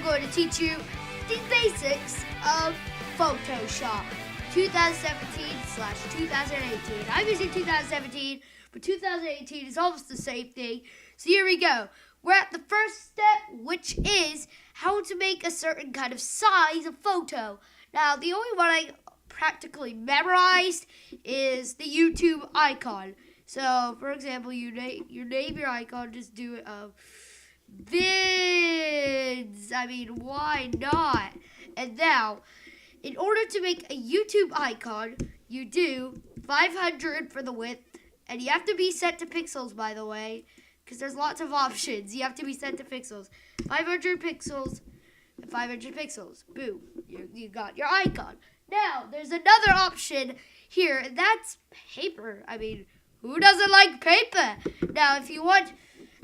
going to teach you the basics of Photoshop 2017/2018. I'm using 2017, but 2018 is almost the same thing. So here we go. We're at the first step, which is how to make a certain kind of size of photo. Now, the only one I practically memorized is the YouTube icon. So, for example, you name your icon, just do it of vids. I mean, why not? And now, in order to make a YouTube icon, you do 500 for the width, and you have to be set to pixels, by the way, because there's lots of options. You have to be set to pixels. 500 pixels and 500 pixels. Boom. You got your icon. Now, there's another option here, and that's paper. I mean, who doesn't like paper? Now, if you want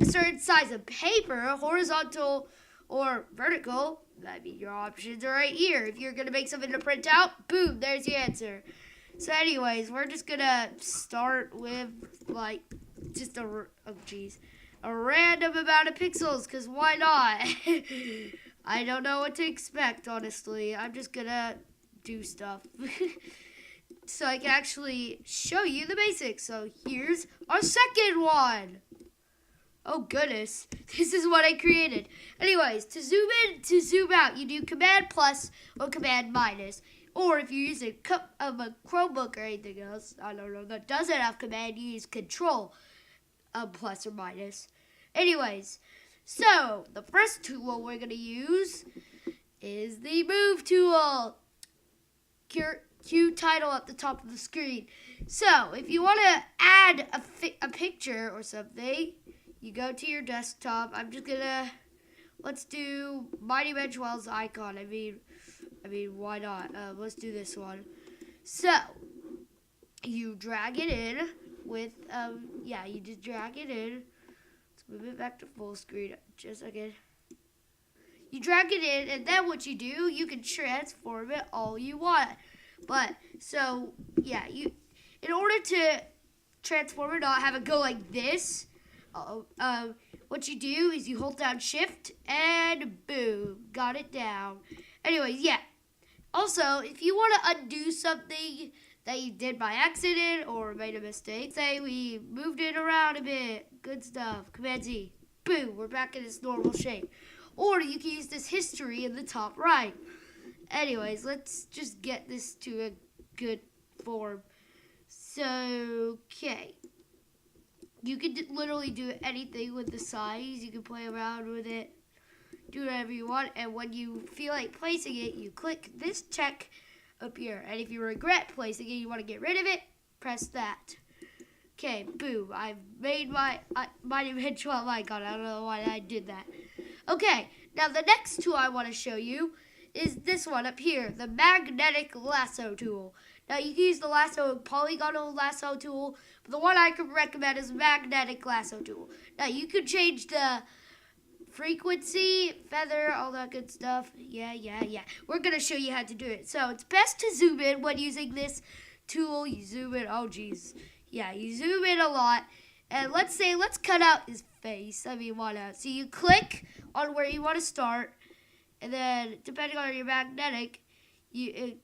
a certain size of paper, horizontal or vertical, I mean, your options are right here. If you're going to make something to print out, boom, there's your answer. So anyways, we're just going to start with, like, just a random amount of pixels, because why not? I don't know what to expect, honestly. I'm just going to do stuff. So I can actually show you the basics. So here's our second one. Oh goodness, this is what I created. Anyways, to zoom in, to zoom out, you do Command plus or Command minus. Or if you use a Chromebook or anything else, I don't know, that doesn't have Command, you use Control plus or minus. Anyways, so the first tool we're going to use is the Move tool. Cue title at the top of the screen. So if you want to add a picture or something, you go to your desktop. I'm just gonna, let's do Mighty Manchwell's icon. I mean, why not? Let's do this one. So you drag it in with, you just drag it in. Let's move it back to full screen. Just again. You drag it in, and then what you do, you can transform it all you want. But, so, yeah, in order to transform it, not have it go like this, what you do is you hold down Shift, and boom, got it down. Anyways, yeah. Also, if you want to undo something that you did by accident or made a mistake, say we moved it around a bit, good stuff, Command Z, boom, we're back in its normal shape. Or you can use this history in the top right. Anyways, let's just get this to a good form. So, okay. You can literally do anything with the size. You can play around with it, do whatever you want. And when you feel like placing it, you click this check up here. And if you regret placing it, you want to get rid of it, press that. Okay, boom. I've made my eventual icon. I don't know why I did that. Okay, now the next tool I want to show you is this one up here, the magnetic lasso tool. Now you can use the polygonal lasso tool, but the one I could recommend is magnetic lasso tool. Now you could change the frequency, feather, all that good stuff. Yeah. We're going to show you how to do it. So it's best to zoom in when using this tool. You zoom in, oh geez. Yeah, you zoom in a lot. And let's cut out his face. I mean, why not? So you click on where you want to start. And then, depending on your magnetic, it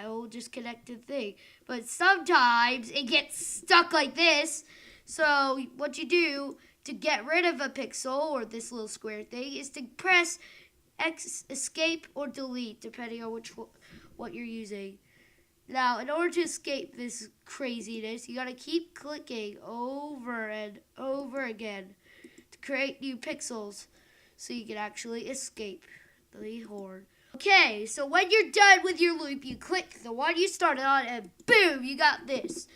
will just connect to the thing. But sometimes it gets stuck like this. So what you do to get rid of a pixel or this little square thing is to press escape or delete, depending on what you're using. Now, in order to escape this craziness, you gotta keep clicking over and over again to create new pixels so you can actually escape the horde. Okay, so when you're done with your loop, you click the one you started on and boom, you got this.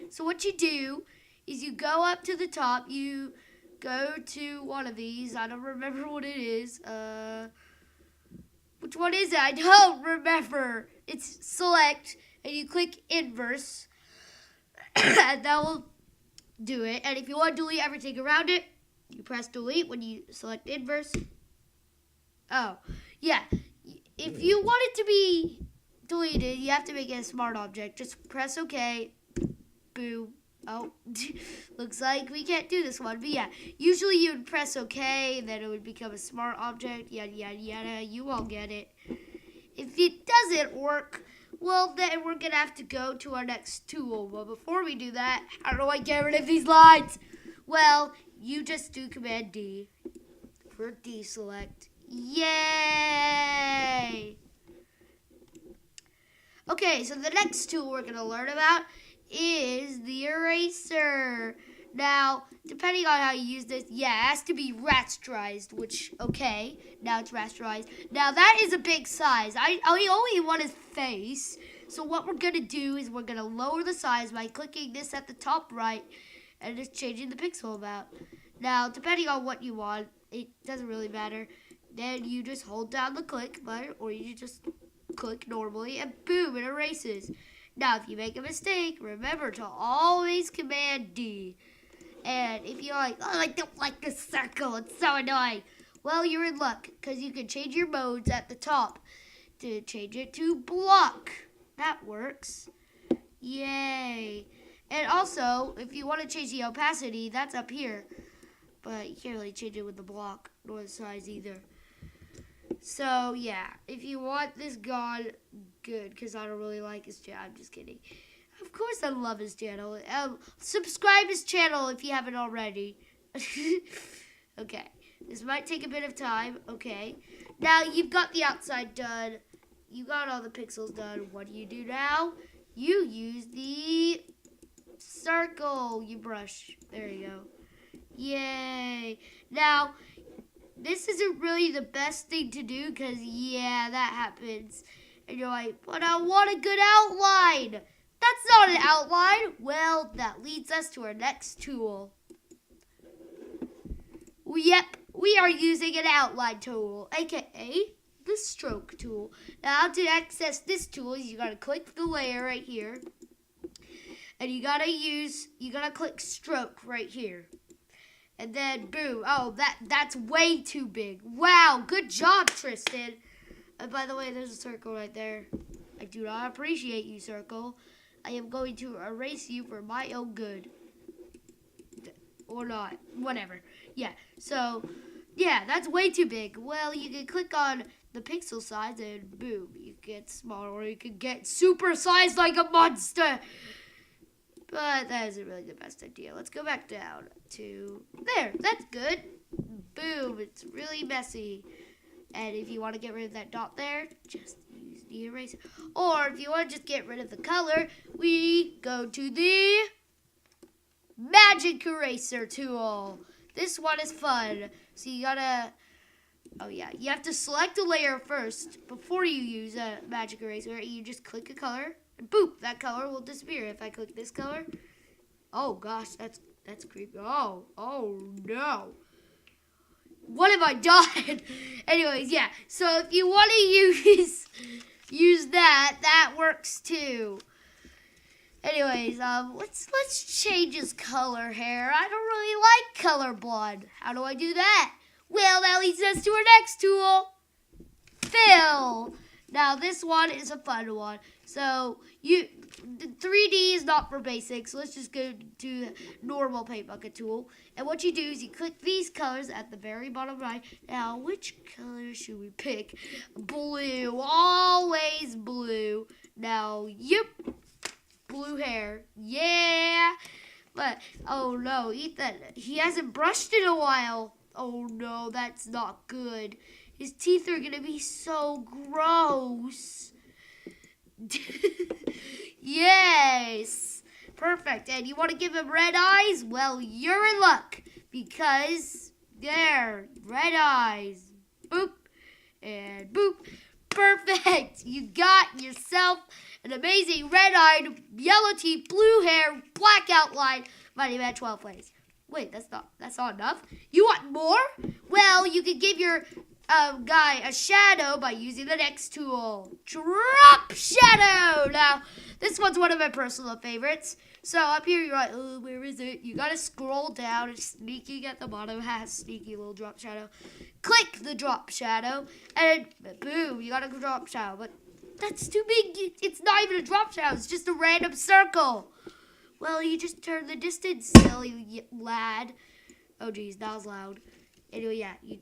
So what you do is you go up to the top, you go to one of these. I don't remember what it is. Which one is it? I don't remember. It's select, and you click inverse, and that will do it. And if you want to delete everything around it, you press delete when you select inverse. Oh, yeah. If you want it to be deleted, you have to make it a smart object. Just press OK. Boom. Oh, looks like we can't do this one. But yeah, usually you would press OK, then it would become a smart object, yada, yada, yada. You all get it. If it doesn't work, well, then we're going to have to go to our next tool. But before we do that, how do I get rid of these lines? Well, you just do Command D for deselect. Yay! Okay, so the next tool we're going to learn about is the eraser. Now, depending on how you use this, yeah, it has to be rasterized, which, okay, now it's rasterized. Now, that is a big size. I only want his face. So what we're going to do is we're going to lower the size by clicking this at the top right and just changing the pixel amount. Now, depending on what you want, it doesn't really matter. Then you just hold down the click button, or you just click normally, and boom, it erases. Now, if you make a mistake, remember to always Command D. And if you're like, oh, I don't like this circle, it's so annoying. Well, you're in luck, because you can change your modes at the top to change it to block. That works. Yay. And also, if you want to change the opacity, that's up here. But you can't really change it with the block, nor the size either. So, yeah, if you want this gone, good, because I don't really like his channel. I'm just kidding. Of course I love his channel. Subscribe his channel if you haven't already. Okay, this might take a bit of time. Okay, now you've got the outside done. You got all the pixels done. What do you do now? You use the circle. You brush. There you go. Yay. Now, this isn't really the best thing to do because, yeah, that happens. And you're like, but I want a good outline. That's not an outline. Well, that leads us to our next tool. Yep, we are using an outline tool, aka the stroke tool. Now, to access this tool, you gotta click the layer right here. And you gotta click stroke right here. And then, boom. Oh, that's way too big. Wow, good job, Tristan. And by the way, there's a circle right there. I do not appreciate you, circle. I am going to erase you for my own good. Or not. Whatever. Yeah, so, yeah, that's way too big. Well, you can click on the pixel size and boom, you get smaller. Or you can get super sized like a monster. But that isn't really the best idea. Let's go back down to there. That's good. Boom. It's really messy. And if you want to get rid of that dot there, just use the eraser. Or if you want to just get rid of the color, we go to the magic eraser tool. This one is fun. So you gotta, oh yeah, you have to select a layer first before you use a magic eraser. You just click a color. Boop, that color will disappear. If I click this color, oh gosh, that's creepy. Oh no. What have I done? Anyways, yeah. So if you want to use that works too. Anyways, let's change his color hair. I don't really like color blonde. How do I do that? Well, that leads us to our next tool. Fill. Now, this one is a fun one. So, the 3D is not for basics. So let's just go to normal paint bucket tool. And what you do is you click these colors at the very bottom right. Now, which color should we pick? Blue. Always blue. Now, yep. Blue hair. Yeah. But, oh no, Ethan, he hasn't brushed in a while. Oh no, that's not good. His teeth are going to be so gross. Yes. Perfect. And you want to give him red eyes? Well, you're in luck. Because, there, red eyes. Boop. And boop. Perfect. You got yourself an amazing red-eyed, yellow teeth, blue hair, black outline, Mighty Man 12 plays. Wait, that's not enough. You want more? Well, you can give your guy a shadow by using the next tool, Drop Shadow. Now, this one's one of my personal favorites. So up here, you're like, oh, where is it? You gotta scroll down. It's sneaking at the bottom. It has sneaky little drop shadow. Click the drop shadow, and boom, you got a drop shadow. But that's too big. It's not even a drop shadow. It's just a random circle. Well, you just turn the distance, silly lad. Oh, geez, that was loud. Anyway, yeah, you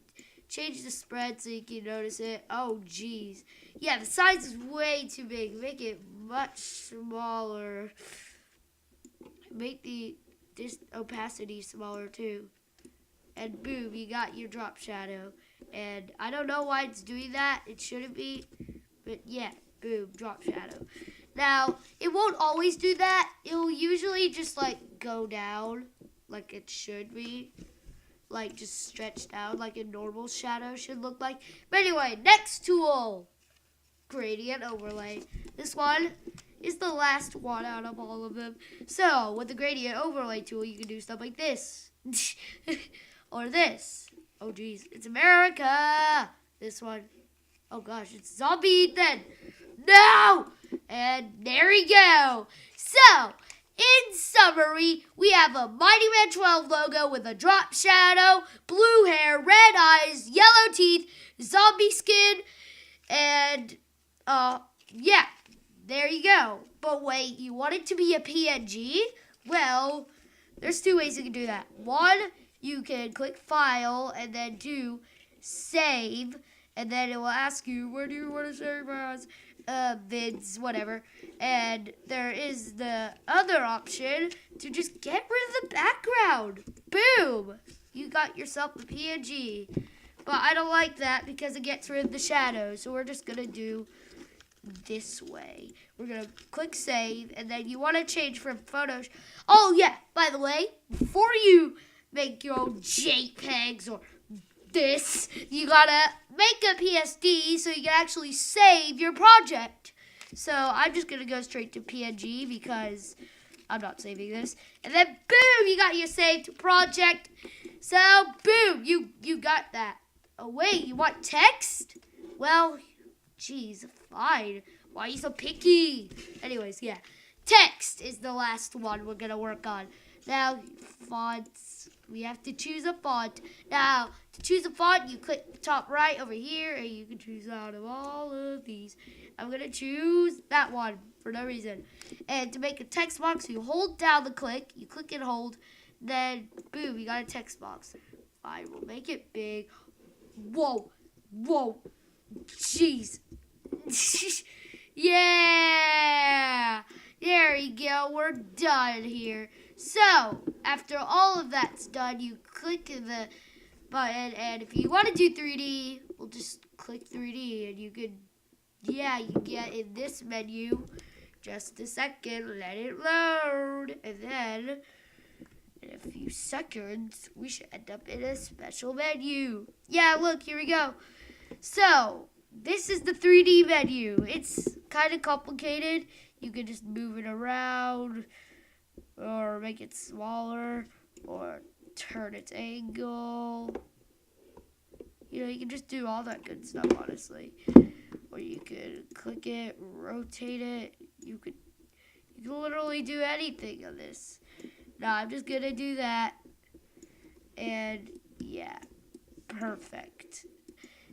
change the spread so you can notice it. Oh, geez. Yeah, the size is way too big. Make it much smaller. Make the opacity smaller, too. And boom, you got your drop shadow. And I don't know why it's doing that. It shouldn't be. But yeah, boom, drop shadow. Now, it won't always do that. It'll usually just like go down like it should be. Like just stretched out like a normal shadow should look like. But anyway, next tool. Gradient overlay. This one is the last one out of all of them. So, with the gradient overlay tool, you can do stuff like this. Or this. Oh, geez. It's America. This one. Oh, gosh. It's Zombie then. No! And there we go. So, in summary, we have a Mighty Man 12 logo with a drop shadow, blue hair, red eyes, yellow teeth, zombie skin, and, yeah. There you go. But wait, you want it to be a PNG? Well, there's two ways you can do that. One, you can click File and then do Save, and then it will ask you, where do you want to save as? Vids, whatever. And there is the other option to just get rid of the background. Boom! You got yourself a PNG. But I don't like that because it gets rid of the shadow. So we're just going to do this way. We're going to click Save, and then you want to change from Photoshop. Oh, yeah, by the way, before you make your own JPEGs or this, you gotta make a PSD so you can actually save your project. So I'm just gonna go straight to PNG because I'm not saving this. And then boom, you got your saved project. So boom, you got that. Oh wait, you want text? Well, geez, fine. Why are you so picky? Anyways, yeah. Text is the last one we're gonna work on. Now, fonts. We have to choose a font. Now, to choose a font, you click top right over here, and you can choose out of all of these. I'm going to choose that one for no reason. And to make a text box, you hold down the click. You click and hold. Then, boom, you got a text box. Fine, we'll make it big. Whoa. Whoa. Jeez. Yeah. There you go. We're done here. So, after all of that's done, you click the button, and if you want to do 3D, we'll just click 3D, and you could, yeah, you get in this menu. Just a second, let it load, and then in a few seconds, we should end up in a special menu. Yeah, look, here we go. So, this is the 3D menu. It's kind of complicated. You can just move it around, or make it smaller, or turn its angle. You know, you can just do all that good stuff, honestly. Or you could click it, rotate it. You can literally do anything on this. Now, I'm just going to do that. And, yeah, perfect.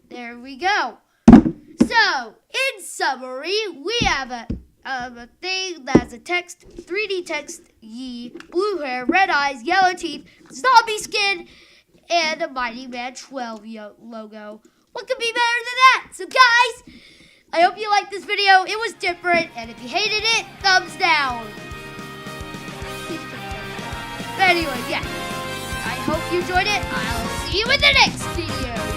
There we go. So, in summary, we have a thing that's a text, 3D text, blue hair, red eyes, yellow teeth, zombie skin, and a Mighty Man 12 logo. What could be better than that? So guys, I hope you liked this video. It was different, and if you hated it, thumbs down. But anyway, yeah. I hope you enjoyed it. I'll see you in the next video.